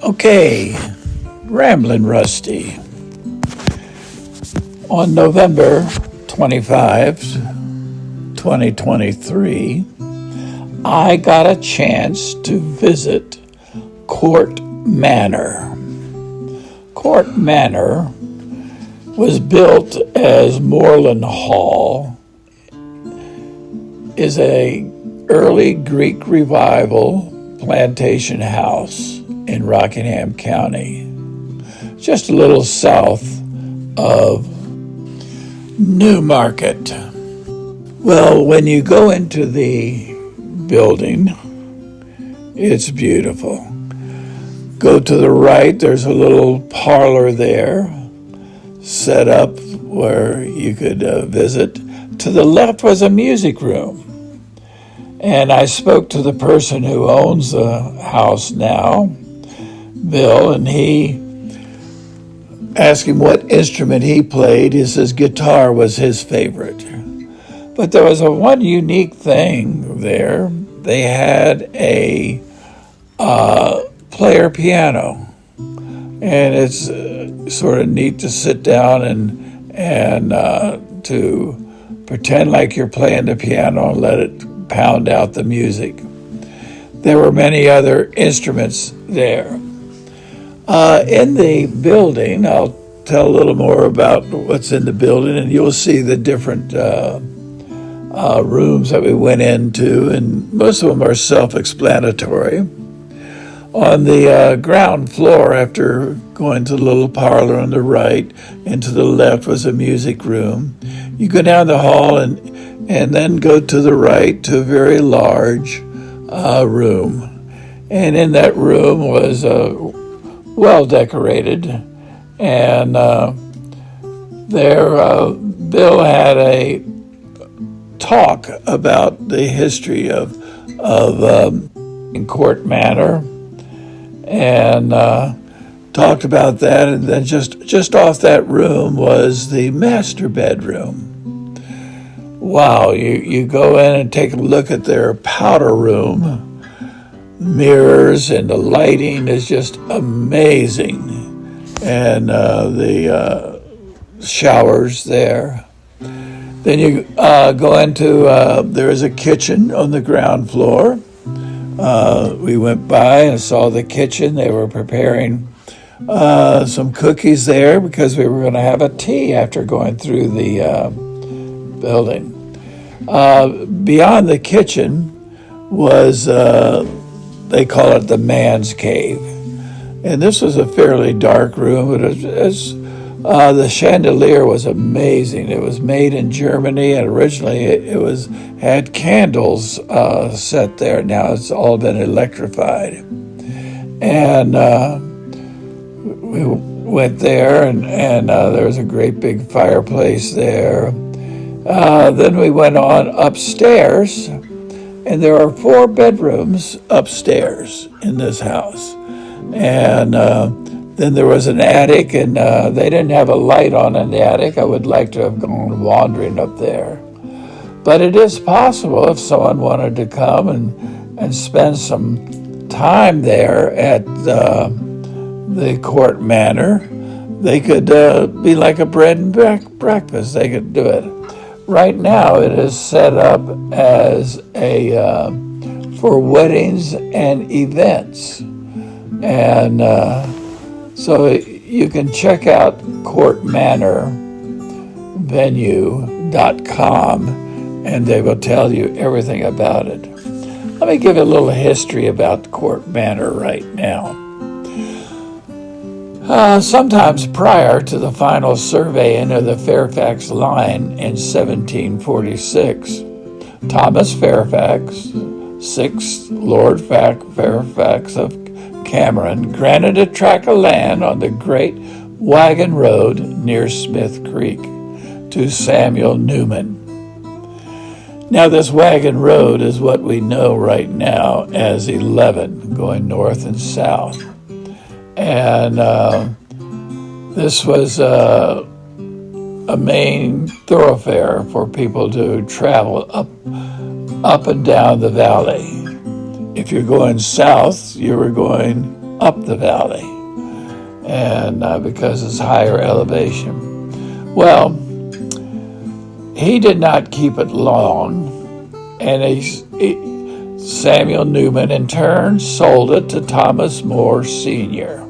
Okay, Ramblin' Rusty. On November 25, 2023, I got a chance to visit Court Manor. Court Manor was built as Moreland Hall, is a early Greek Revival plantation house in Rockingham County, just a little south of Newmarket. Well, when you go into the building, it's beautiful. Go to the right, there's a little parlor there set up where you could visit. To the left was a music room. And I spoke to the person who owns the house now, Bill, and he asked him what instrument he played. He says guitar was his favorite. But there was one unique thing there. They had a player piano. And it's sort of neat to sit down and to pretend like you're playing the piano and let it pound out the music. There were many other instruments there. In the building, I'll tell a little more about what's in the building, and you'll see the different rooms that we went into, and most of them are self-explanatory. On the ground floor, after going to the little parlor on the right, and to the left was a music room. You go down the hall and then go to the right to a very large room. And in that room was well decorated. And there Bill had a talk about the history of Court Manor, and talked about that. And then just off that room was the master bedroom. Wow, you go in and take a look at their powder room. Mirrors and the lighting is just amazing. And the showers there. Then you go into, there is a kitchen on the ground floor. We went by and saw the kitchen. They were preparing some cookies there because we were going to have a tea after going through the building. Beyond the kitchen was, they call it the man's cave. And this was a fairly dark room, but the chandelier was amazing. It was made in Germany, and originally it had candles set there. Now it's all been electrified. And we went there, and there was a great big fireplace there. Then we went on upstairs, and there are 4 bedrooms upstairs in this house. And then there was an attic, and they didn't have a light on in the attic. I would like to have gone wandering up there. But it is possible if someone wanted to come and spend some time there at the Court Manor, they could be like a bread and breakfast. They could do it. Right now it is set up as for weddings and events. And so you can check out courtmanorvenue.com, and they will tell you everything about it. Let me give you a little history about Court Manor right now. Sometimes prior to the final surveying of the Fairfax line in 1746, Thomas Fairfax, 6th Lord Fairfax of Cameron, granted a tract of land on the Great Wagon Road near Smith Creek to Samuel Newman. Now, this Wagon Road is what we know right now as 11, going north and south. And this was a main thoroughfare for people to travel up and down the valley. If you're going south, you were going up the valley, and because it's higher elevation. Well, he did not keep it long, and Samuel Newman in turn sold it to Thomas More Sr.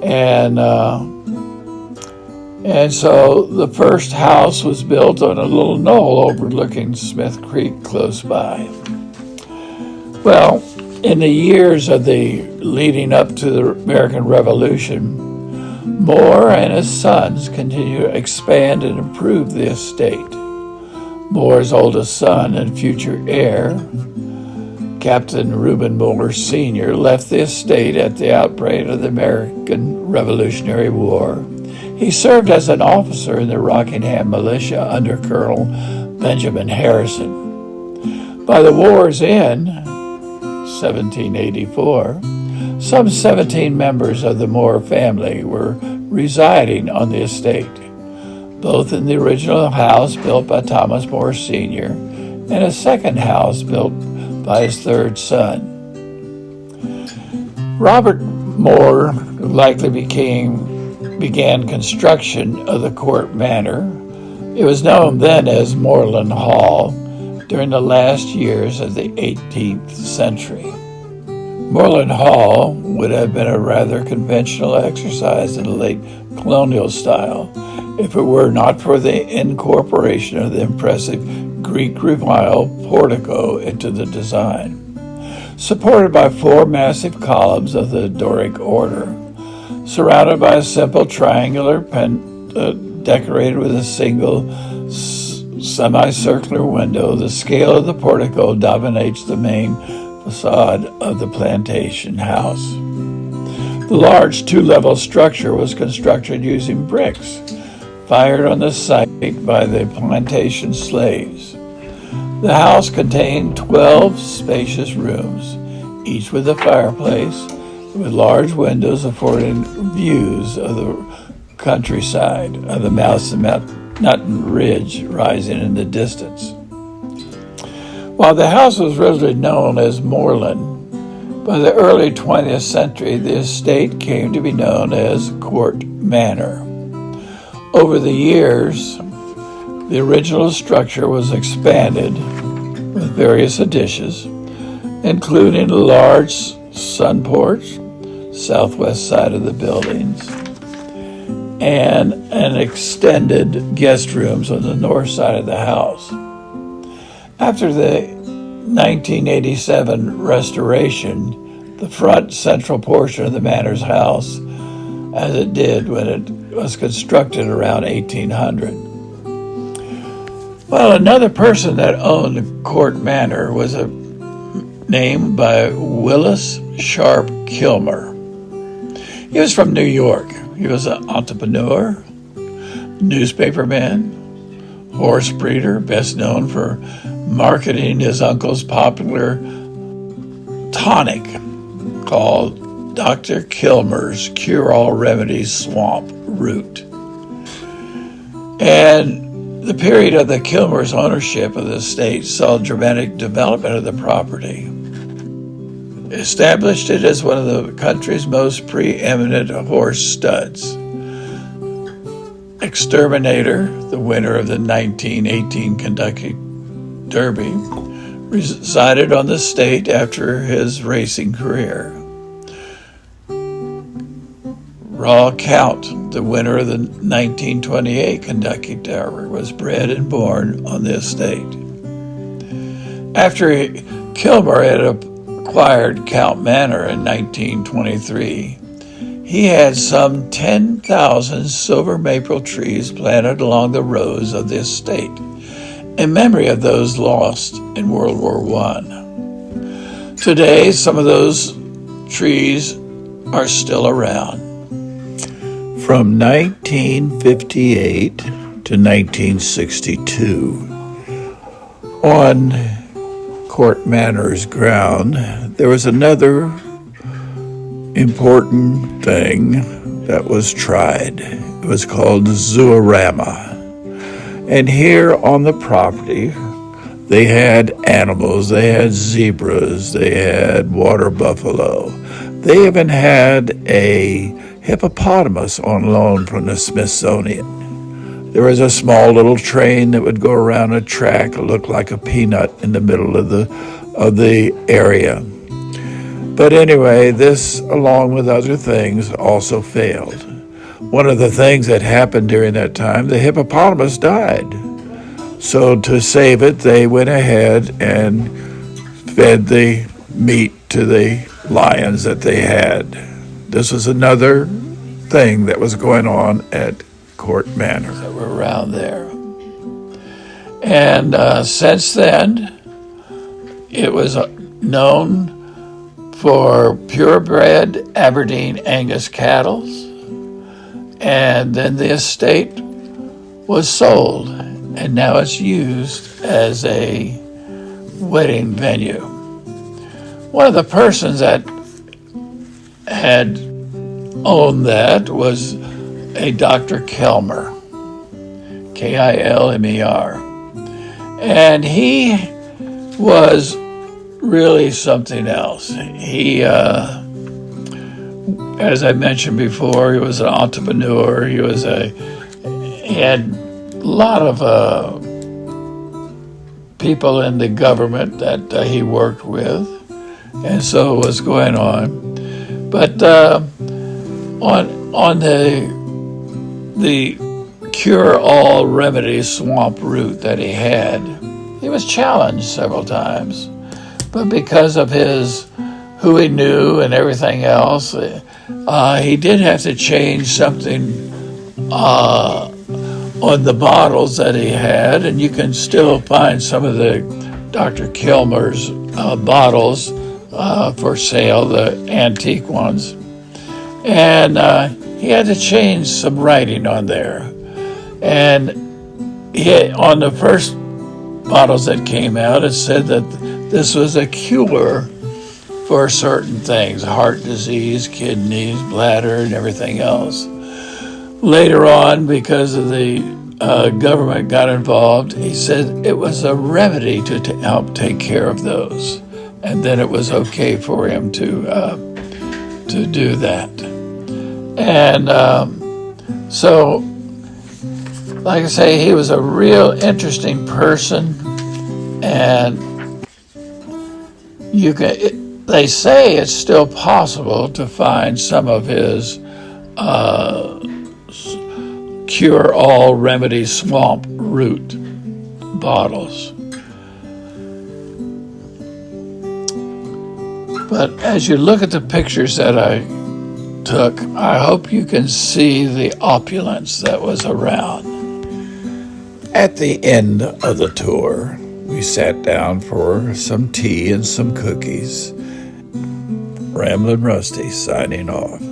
And so the first house was built on a little knoll overlooking Smith Creek close by. Well, in the years of the leading up to the American Revolution, Moore and his sons continued to expand and improve the estate. Moore's oldest son and future heir, Captain Reuben Moore Sr., left the estate at the outbreak of the American Revolutionary War. He served as an officer in the Rockingham militia under Colonel Benjamin Harrison. By the war's end, 1784, some 17 members of the Moore family were residing on the estate, both in the original house built by Thomas More Sr. and a second house built by his third son. Robert Moore likely began construction of the Court Manor. It was known then as Moreland Hall during the last years of the 18th century. Moreland Hall would have been a rather conventional exercise in the late colonial style if it were not for the incorporation of the impressive Greek revival portico into the design. Supported by 4 massive columns of the Doric order, surrounded by a simple triangular decorated with a single semicircular window, the scale of the portico dominates the main facade of the plantation house. The large 2-level structure was constructed using bricks fired on the site by the plantation slaves. The house contained 12 spacious rooms, each with a fireplace, with large windows affording views of the countryside, of the mountain ridge rising in the distance. While the house was originally known as Moreland, by the early 20th century, the estate came to be known as Court Manor. Over the years, the original structure was expanded with various additions, including a large sun porch, southwest side of the buildings, and an extended guest rooms on the north side of the house. After the 1987 restoration, the front central portion of the manor's house, as it did when it was constructed around 1800. Well, another person that owned Court Manor was a name by Willis Sharp Kilmer. He was from New York. He was an entrepreneur, newspaperman, horse breeder, best known for marketing his uncle's popular tonic called Dr. Kilmer's Cure-All Remedies Swamp Root. And the period of the Kilmer's ownership of the estate saw dramatic development of the property. Established it as one of the country's most preeminent horse studs. Exterminator, the winner of the 1918 Kentucky Derby, resided on the estate after his racing career. Raw Count, the winner of the 1928 Kentucky Derby, was bred and born on the estate. After Kilmer had acquired Court Manor in 1923, he had some 10,000 silver maple trees planted along the roads of the estate in memory of those lost in World War I. Today, some of those trees are still around. From 1958 to 1962, on Court Manor's ground, there was another important thing that was tried. It was called Zoorama. And here on the property, They had animals. They had zebras. They had water buffalo. They even had a hippopotamus on loan from the Smithsonian. There was a small little train that would go around a track, look like a peanut in the middle of the area. But anyway, this, along with other things, also failed. One of the things that happened during that time, the hippopotamus died. So to save it, they went ahead and fed the meat to the lions that they had. This was another thing that was going on at Court Manor. So we're around there. And since then, it was known for purebred Aberdeen Angus cattle. And then the estate was sold, and now it's used as a wedding venue. One of the persons that had owned that was a Dr. Kilmer, Kilmer. And he was really something else. He, as I mentioned before, he was an entrepreneur. He had a lot of people in the government that he worked with, and so it was going on. But on the cure-all remedy swamp route that he had, he was challenged several times. But because of who he knew and everything else, he did have to change something on the bottles that he had, and you can still find some of the Dr. Kilmer's bottles for sale, the antique ones. And he had to change some writing on there. And on the first bottles that came out, it said that this was a cure for certain things, heart disease, kidneys, bladder, and everything else. Later on, because of the government got involved, he said it was a remedy to help take care of those. And then it was okay for him to do that. And so, like I say, he was a real interesting person, and they say it's still possible to find some of his cure-all remedy swamp root bottles. But as you look at the pictures that I took, I hope you can see the opulence that was around. At the end of the tour, we sat down for some tea and some cookies. Ramblin' Rusty signing off.